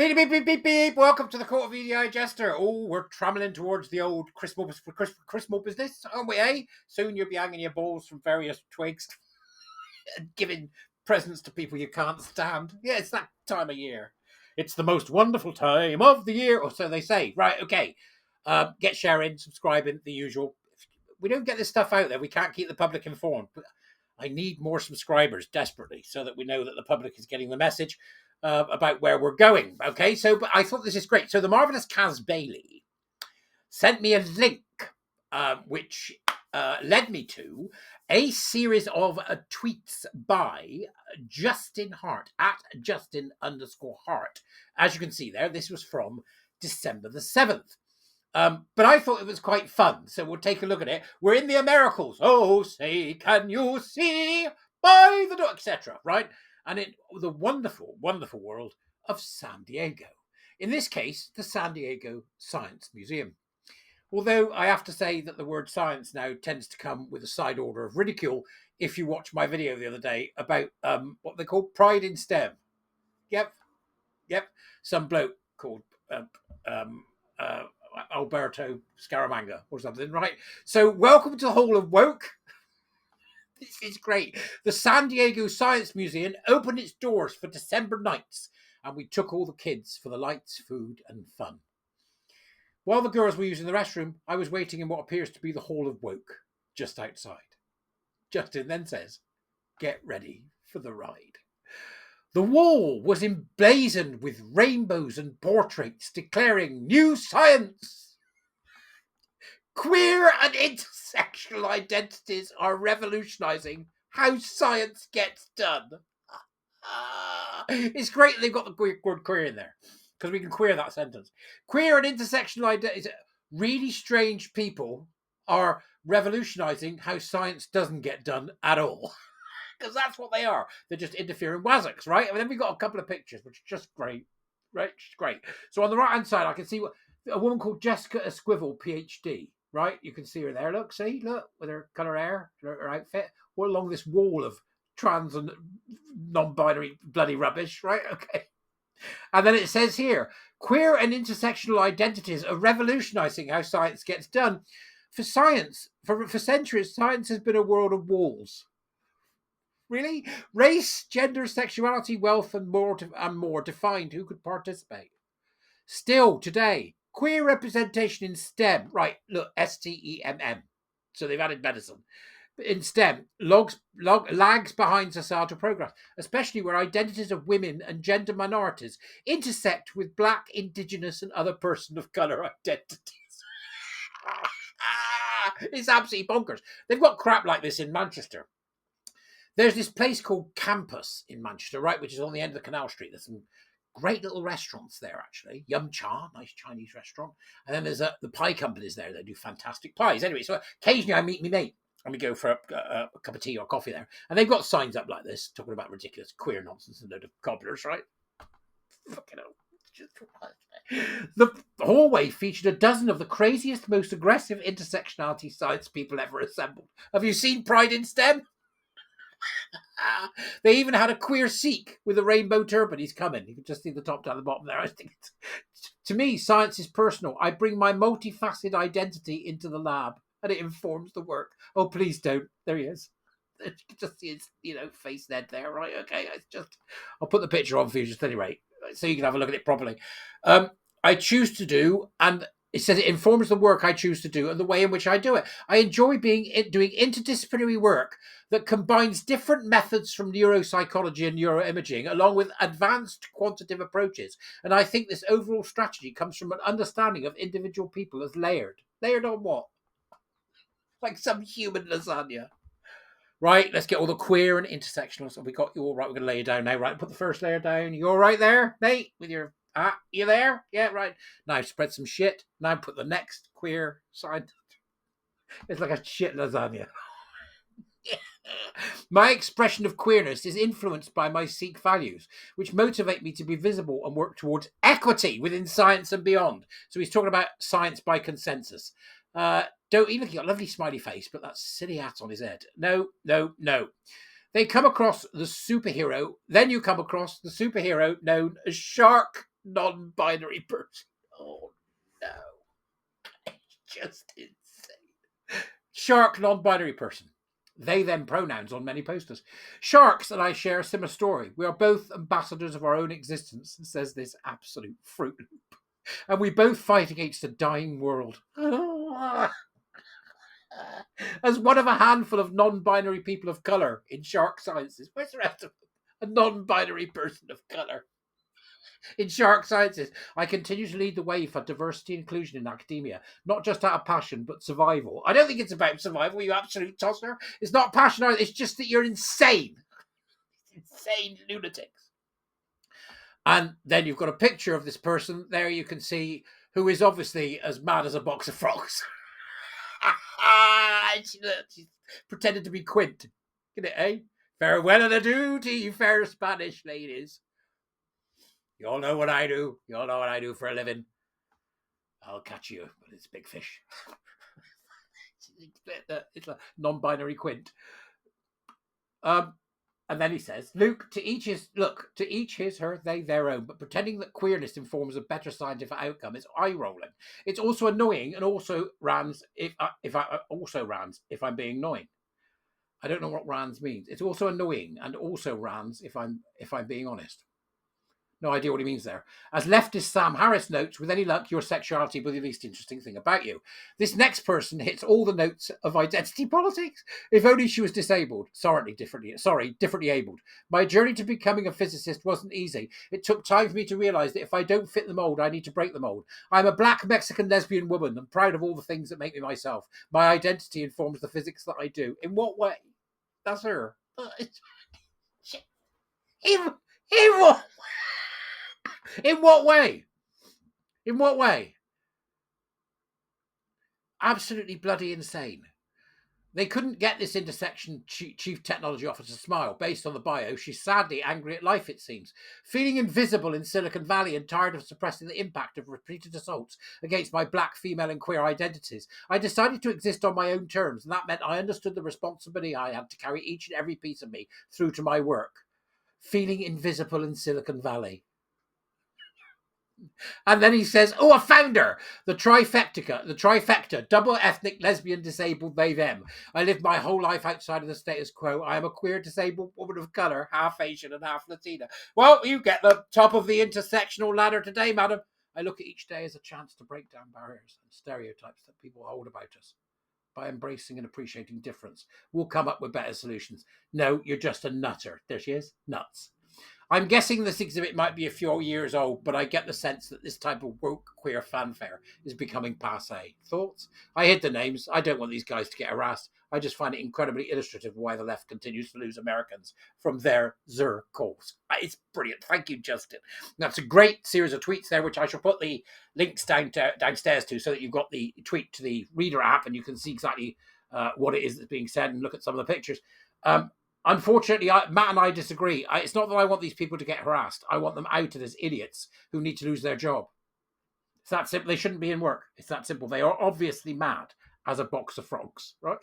Beep, beep, beep, beep, beep. Welcome to the court of Edijester. Oh, we're trammeling towards the old Christmas business, aren't we, eh? Soon you'll be hanging your balls from various twigs and giving presents to people you can't stand. Yeah, it's that time of year. It's the most wonderful time of the year, or so they say. Right, okay. Get sharing, subscribing, the usual. If we don't get this stuff out there, we can't keep the public informed. But I need more subscribers desperately so that we know that the public is getting the message about where we're going. Okay, so but I thought this is great. So the marvelous Kaz Bailey sent me a link, which led me to a series of tweets by Justin Hart at Justin_Hart. As you can see there, this was from December the 7th. But I thought it was quite fun, so we'll take a look at it. We're in the Americals. Oh, say, can you see by the door, etc. Right? And in the wonderful, wonderful world of San Diego. In this case, the San Diego Science Museum. Although I have to say that the word science now tends to come with a side order of ridicule if you watch my video the other day about what they call pride in STEM. Yep. Some bloke called Alberto Scaramanga or something, right? So welcome to the Hall of Woke. This is great. The San Diego Science Museum opened its doors for December nights, and we took all the kids for the lights, food, and fun. While the girls were using the restroom, I was waiting in what appears to be the Hall of Woke, just outside. Justin then says, "Get ready for the ride." The wall was emblazoned with rainbows and portraits declaring new science. Queer and intersectional identities are revolutionizing how science gets done. It's great that they've got the word queer in there, because we can queer that sentence. Queer and intersectional identities, really strange people are revolutionizing how science doesn't get done at all. Because that's what they are. They're just interfering wazzocks, right? And then we've got a couple of pictures, which are just great. Right? Just great. So on the right-hand side, I can see a woman called Jessica Esquivel, PhD. Right? You can see her there. Look, see? Look, with her colour hair, her outfit. All along this wall of trans and non-binary bloody rubbish, right? Okay. And then it says here, queer and intersectional identities are revolutionising how science gets done. For science, for centuries, science has been a world of walls. Really? Race, gender, sexuality, wealth, and more defined who could participate. Still, today, queer representation in STEM, right, look, STEMM, so they've added medicine, in STEM, lags behind societal progress, especially where identities of women and gender minorities intersect with Black, Indigenous, and other person of colour identities. It's absolutely bonkers. They've got crap like this in Manchester. There's this place called Campus in Manchester, right, which is on the end of the Canal Street. There's some great little restaurants there, actually. Yum Cha, nice Chinese restaurant. And then there's the pie companies there. They do fantastic pies. Anyway, so occasionally I meet my mate and we go for a cup of tea or coffee there. And they've got signs up like this, talking about ridiculous queer nonsense and a load of cobblers, right? Fucking hell. The hallway featured a dozen of the craziest, most aggressive intersectionality science people ever assembled. Have you seen Pride in STEM? They even had a queer Sikh with a rainbow turban. He's coming. You can just see the top down the bottom there. I think to me, science is personal. I bring my multifaceted identity into the lab and it informs the work. Oh, please don't. There he is. You can just see his, face Ned there, right? Okay, I'll put the picture on for you just anyway, so you can have a look at it properly. I choose to do, and it says it informs the work I choose to do and the way in which I do it. I enjoy doing interdisciplinary work that combines different methods from neuropsychology and neuroimaging, along with advanced quantitative approaches. And I think this overall strategy comes from an understanding of individual people as layered. Layered on what? Like some human lasagna. Right, let's get all the queer and intersectional. So we got you all right. We're going to lay you down now, right? Put the first layer down. You all right there, mate? With your... you there? Yeah, right. Now spread some shit. Now put the next queer side. It's like a shit lasagna. My expression of queerness is influenced by my Sikh values, which motivate me to be visible and work towards equity within science and beyond. So he's talking about science by consensus. Don't even got a lovely smiley face, but that silly hat on his head. No. They come across the superhero. Then you come across the superhero known as Shark non-binary person. Oh no, it's just insane. Shark, non-binary person. They, them pronouns on many posters. Sharks and I share a similar story. We are both ambassadors of our own existence, says this absolute fruit loop. And we both fight against a dying world. As one of a handful of non-binary people of colour in shark sciences. Where's the rest of them? A non-binary person of colour. In shark sciences, I continue to lead the way for diversity and inclusion in academia, not just out of passion, but survival. I don't think it's about survival, you absolute tosser. It's not passion either, it's just that you're insane. Insane lunatics. And then you've got a picture of this person there you can see who is obviously as mad as a box of frogs. She's pretended to be Quint. Get it, eh? Farewell and adieu to you fair Spanish ladies. You all know what I do. You all know what I do for a living. I'll catch you, but it's big fish. It's a non-binary Quint. And then he says, Luke, to each his, her, they, their own, but pretending that queerness informs a better scientific outcome is eye-rolling. It's also annoying and also rans if I'm being annoying. I don't know what rans means. It's also annoying and also rans if I'm being honest. No idea what he means there. As leftist Sam Harris notes, with any luck, your sexuality will be the least interesting thing about you. This next person hits all the notes of identity politics. If only she was disabled. Differently abled. My journey to becoming a physicist wasn't easy. It took time for me to realise that if I don't fit the mould, I need to break the mould. I'm a black Mexican lesbian woman. I'm proud of all the things that make me myself. My identity informs the physics that I do. In what way? That's her. In what? In what way? In what way? Absolutely bloody insane. They couldn't get this intersection chief technology officer to smile. Based on the bio, she's sadly angry at life, it seems. Feeling invisible in Silicon Valley and tired of suppressing the impact of repeated assaults against my black, female and queer identities, I decided to exist on my own terms, and that meant I understood the responsibility I had to carry each and every piece of me through to my work. Feeling invisible in Silicon Valley. And then he says, I found her. The trifecta, double ethnic, lesbian, disabled, they, them. I lived my whole life outside of the status quo. I am a queer, disabled woman of colour, half Asian and half Latina. Well, you get the top of the intersectional ladder today, madam. I look at each day as a chance to break down barriers and stereotypes that people hold about us. By embracing and appreciating difference, we'll come up with better solutions. No, you're just a nutter. There she is, nuts. I'm guessing this exhibit might be a few years old, but I get the sense that this type of woke queer fanfare is becoming passé. Thoughts? I hid the names. I don't want these guys to get harassed. I just find it incredibly illustrative of why the left continues to lose Americans from their cause. It's brilliant. Thank you, Justin. That's a great series of tweets there, which I shall put the links downstairs to so that you've got the tweet to the Reader app and you can see exactly what it is that's being said and look at some of the pictures. Unfortunately, Matt and I disagree. It's not that I want these people to get harassed. I want them outed as idiots who need to lose their job. It's that simple. They shouldn't be in work. It's that simple. They are obviously mad as a box of frogs, right?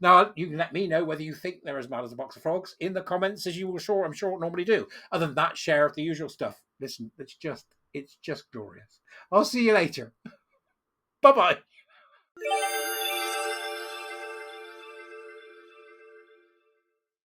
Now, you can let me know whether you think they're as mad as a box of frogs in the comments, as you will I'm sure normally do. Other than that, share the usual stuff. Listen, it's just glorious. I'll see you later. Bye-bye.